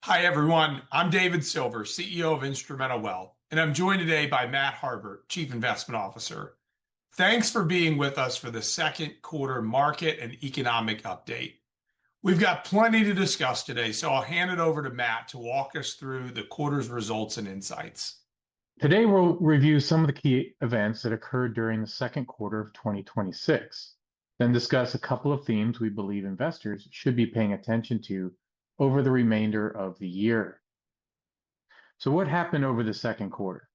Hi, everyone. I'm David Silver, CEO of Instrumental Wealth, and I'm joined today by Matt Harbert, Chief Investment Officer. Thanks for being with us for the second quarter market and economic update. We've got plenty to discuss today, so I'll hand it over to Matt to walk us through the quarter's results and insights. Today, we'll review some of the key events that occurred during the second quarter of 2026, then discuss a couple of themes we believe investors should be paying attention to over the remainder of the year. So what happened over the second quarter?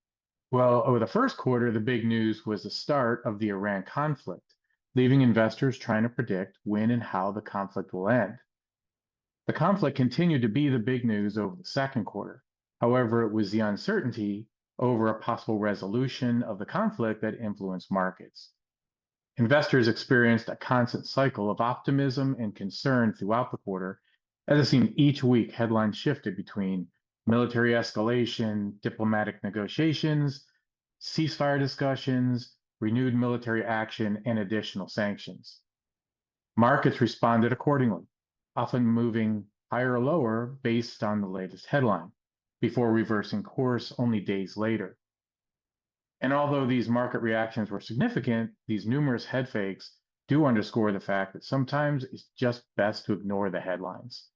Well, over the first quarter, the big news was the start of the Iran conflict, leaving investors trying to predict when and how the conflict will end. The conflict continued to be the big news over the second quarter. However, it was the uncertainty over a possible resolution of the conflict that influenced markets. Investors experienced a constant cycle of optimism and concern throughout the quarter, as it seemed each week headlines shifted between military escalation, diplomatic negotiations, ceasefire discussions, renewed military action, and additional sanctions. Markets responded accordingly, often moving higher or lower based on the latest headline, before reversing course only days later. And although these market reactions were significant, these numerous head fakes do underscore the fact that sometimes it's just best to ignore the headlines.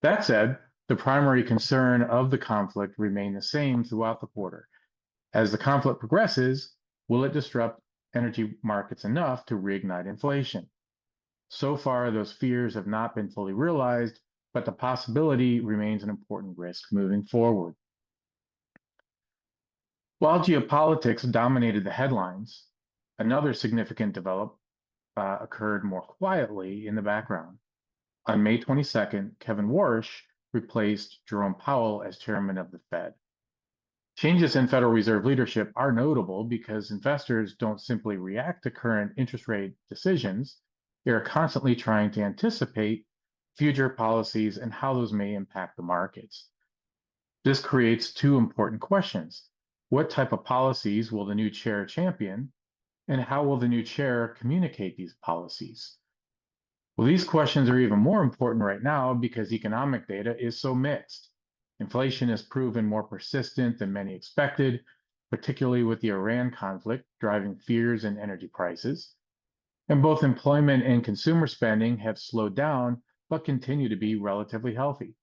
That said, the primary concern of the conflict remained the same throughout the quarter. As the conflict progresses, will it disrupt energy markets enough to reignite inflation? So far, those fears have not been fully realized, but the possibility remains an important risk moving forward. While geopolitics dominated the headlines, another significant development occurred more quietly in the background. On May 22nd, Kevin Warsh replaced Jerome Powell as chairman of the Fed. Changes in Federal Reserve leadership are notable because investors don't simply react to current interest rate decisions. They are constantly trying to anticipate future policies and how those may impact the markets. This creates two important questions. What type of policies will the new chair champion, and how will the new chair communicate these policies? Well, these questions are even more important right now because economic data is so mixed. Inflation has proven more persistent than many expected, particularly with the Iran conflict driving fears in energy prices. And both employment and consumer spending have slowed down, but continue to be relatively healthy.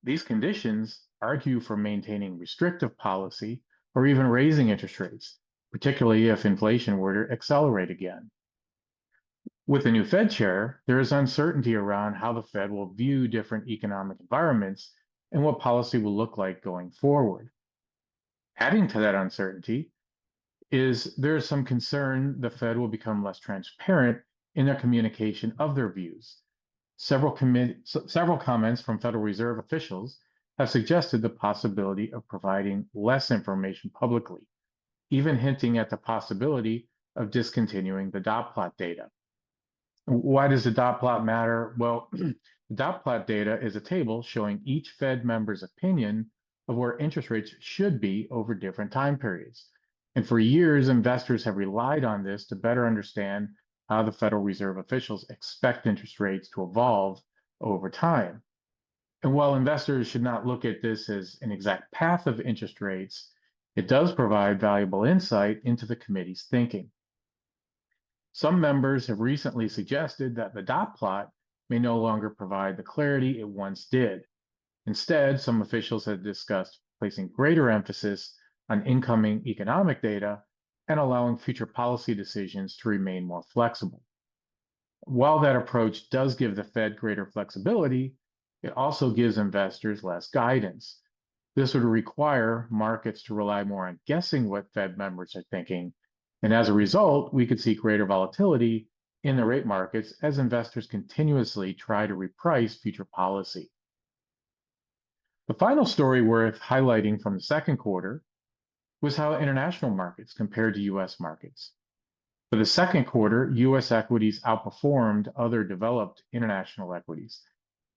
These conditions argue for maintaining restrictive policy or even raising interest rates, particularly if inflation were to accelerate again. With the new Fed chair, there is uncertainty around how the Fed will view different economic environments and what policy will look like going forward. Adding to that uncertainty is there is some concern the Fed will become less transparent in their communication of their views. Several comments from Federal Reserve officials have suggested the possibility of providing less information publicly, even hinting at the possibility of discontinuing the dot plot data. Why does the dot plot matter? Well, the dot plot data is a table showing each Fed member's opinion of where interest rates should be over different time periods. And for years, investors have relied on this to better understand how the Federal Reserve officials expect interest rates to evolve over time. And while investors should not look at this as an exact path of interest rates, it does provide valuable insight into the committee's thinking. Some members have recently suggested that the dot plot may no longer provide the clarity it once did. Instead, some officials have discussed placing greater emphasis on incoming economic data and allowing future policy decisions to remain more flexible. While that approach does give the Fed greater flexibility, it also gives investors less guidance. This would require markets to rely more on guessing what Fed members are thinking, and as a result, we could see greater volatility in the rate markets as investors continuously try to reprice future policy. The final story worth highlighting from the second quarter was how international markets compared to US markets. For the second quarter, US equities outperformed other developed international equities.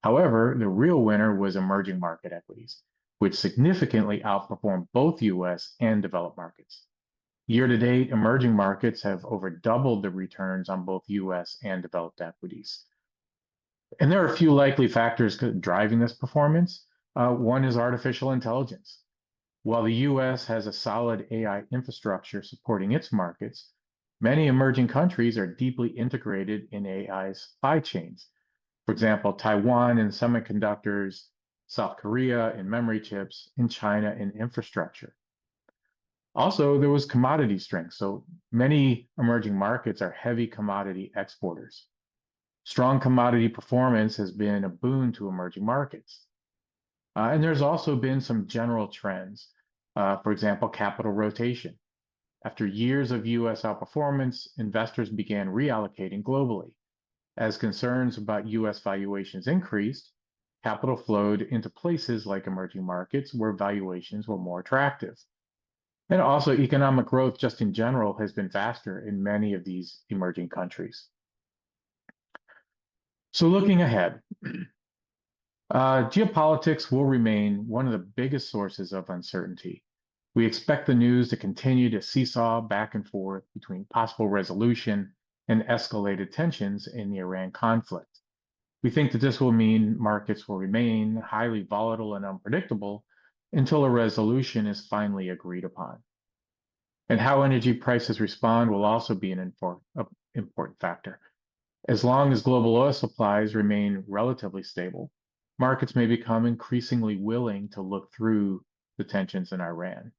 However, the real winner was emerging market equities, which significantly outperformed both US and developed markets. Year to date, emerging markets have over doubled the returns on both US and developed equities. And there are a few likely factors driving this performance. One is artificial intelligence. While the US has a solid AI infrastructure supporting its markets, many emerging countries are deeply integrated in AI supply chains. For example, Taiwan in semiconductors, South Korea in memory chips, and China in infrastructure. Also, there was commodity strength. So many emerging markets are heavy commodity exporters. Strong commodity performance has been a boon to emerging markets. And there's also been some general trends. For example, capital rotation. After years of US outperformance, investors began reallocating globally. As concerns about US valuations increased, capital flowed into places like emerging markets where valuations were more attractive. And also, economic growth, just in general, has been faster in many of these emerging countries. So, looking ahead, geopolitics will remain one of the biggest sources of uncertainty. We expect the news to continue to seesaw back and forth between possible resolution and escalated tensions in the Iran conflict. We think that this will mean markets will remain highly volatile and unpredictable until a resolution is finally agreed upon. And how energy prices respond will also be an important factor. As long as global oil supplies remain relatively stable, markets may become increasingly willing to look through the tensions in Iran.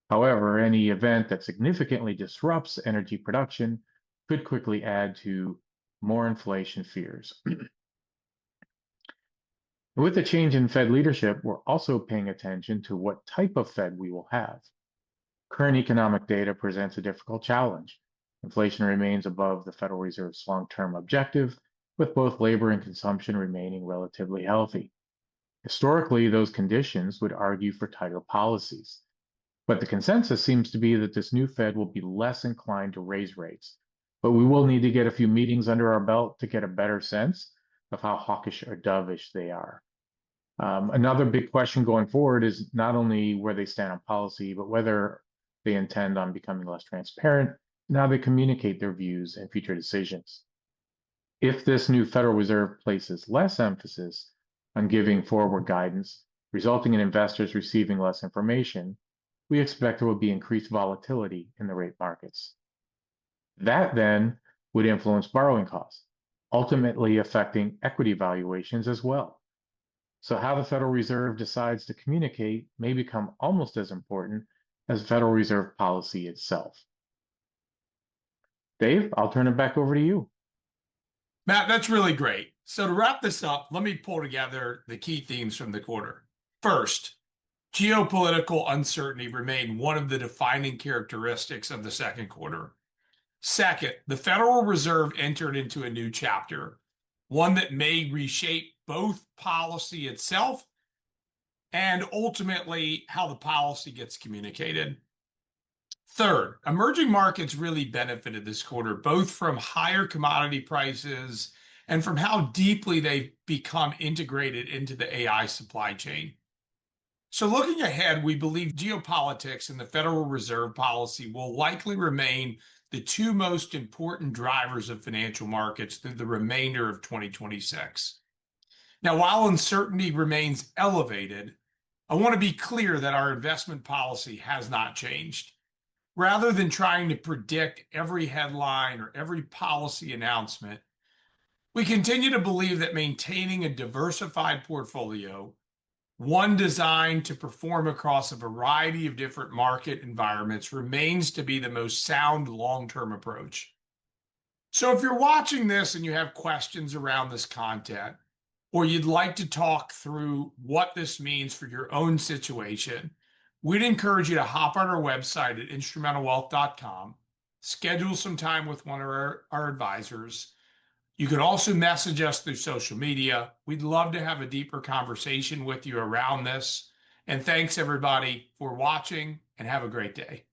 However, any event that significantly disrupts energy production could quickly add to more inflation fears. With the change in Fed leadership, we're also paying attention to what type of Fed we will have. Current economic data presents a difficult challenge. Inflation remains above the Federal Reserve's long-term objective, with both labor and consumption remaining relatively healthy. Historically, those conditions would argue for tighter policies. But the consensus seems to be that this new Fed will be less inclined to raise rates. But we will need to get a few meetings under our belt to get a better sense of how hawkish or dovish they are. Another big question going forward is not only where they stand on policy, but whether they intend on becoming less transparent and how they communicate their views and future decisions. If this new Federal Reserve places less emphasis on giving forward guidance, resulting in investors receiving less information, we expect there will be increased volatility in the rate markets. That then would influence borrowing costs, ultimately affecting equity valuations as well. So how the Federal Reserve decides to communicate may become almost as important as Federal Reserve policy itself. Dave, I'll turn it back over to you. Matt, that's really great. So to wrap this up, let me pull together the key themes from the quarter. First, geopolitical uncertainty remained one of the defining characteristics of the second quarter. Second, the Federal Reserve entered into a new chapter, one that may reshape both policy itself and ultimately how the policy gets communicated. Third, emerging markets really benefited this quarter, both from higher commodity prices and from how deeply they've become integrated into the AI supply chain. So looking ahead, we believe geopolitics and the Federal Reserve policy will likely remain the two most important drivers of financial markets through the remainder of 2026. Now, while uncertainty remains elevated, I want to be clear that our investment policy has not changed. Rather than trying to predict every headline or every policy announcement, we continue to believe that maintaining a diversified portfolio, one designed to perform across a variety of different market environments, remains to be the most sound long-term approach. So if you're watching this and you have questions around this content, or you'd like to talk through what this means for your own situation, we'd encourage you to hop on our website at instrumentalwealth.com, schedule some time with one of our advisors. You can also message us through social media. We'd love to have a deeper conversation with you around this. And thanks everybody for watching, and have a great day.